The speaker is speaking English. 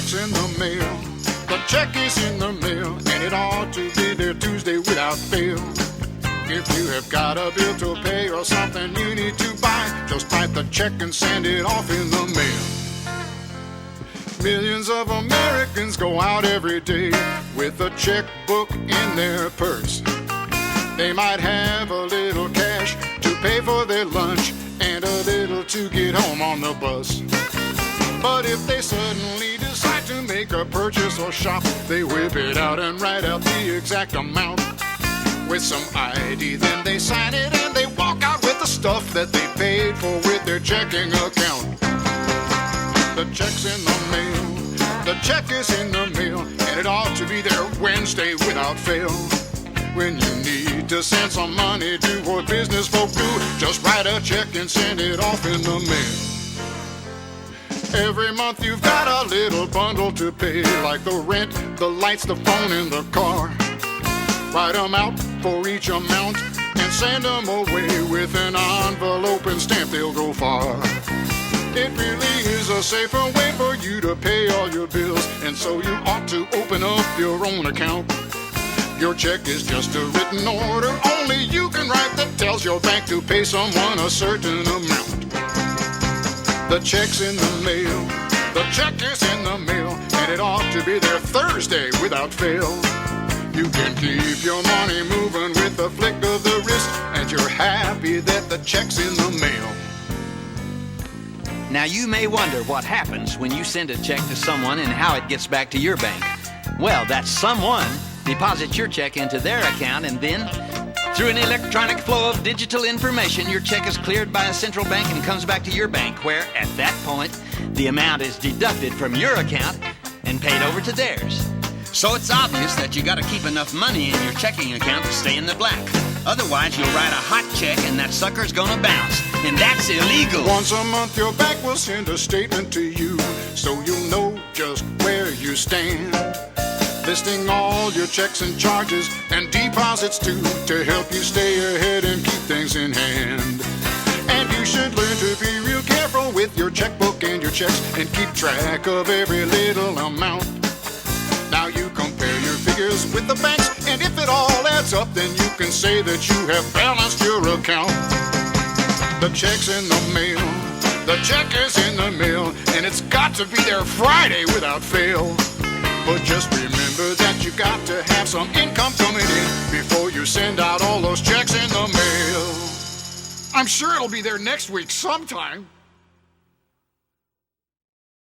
check's in the mail. The check is in the mail, and it ought to be there Tuesday without fail. If you have got a bill to pay or something you need to buy, just write the check and send it off in the mail. Millions of Americans go out every day with a checkbook in their purse. They might have a little cash to pay for their lunch and a little to get home on the bus. But if they suddenly decide to make a purchase or shop, they whip it out and write out the exact amount with some ID. Then they sign it and they walk out with the stuff that they paid for with their checking account. The check's in the mail, the check is in the mail, and it ought to be there Wednesday without fail. When you need to send some money, do what business folk do, just write a check and send it off in the mail. Every month you've got a little bundle to pay, like the rent, the lights, the phone, and the car. Write them out for each amount and send them away with an envelope and stamp, they'll go far. It really is a safer way for you to pay all your bills, and so you ought to open up your own account. Your check is just a written order, only you can write, that tells your bank to pay someone a certain amount. The check's in the mail, the check is in the mail, and it ought to be there Thursday without fail. You can keep your money moving with a flick of the wrist, and you're happy that the check's in the mail. Now you may wonder what happens when you send a check to someone and how it gets back to your bank. Well, that someone deposits your check into their account, and then, through an electronic flow of digital information, your check is cleared by a central bank and comes back to your bank, where, at that point, the amount is deducted from your account and paid over to theirs. So it's obvious that you gotta keep enough money in your checking account to stay in the black. Otherwise, you'll write a hot check and that sucker's gonna bounce. And that's illegal. Once a month your bank will send a statement to you, so you'll know just where you stand, listing all your checks and charges and deposits too, to help you stay ahead and keep things in hand. And you should learn to be real careful with your checkbook and your checks and keep track of every little amount. Now you compare your figures with the banks, and if it all adds up, then you can say that you have balanced your account. The check's in the mail, the check is in the mail, and it's got to be there Friday without fail. But just remember that you got to have some income coming in before you send out all those checks in the mail. I'm sure it'll be there next week sometime.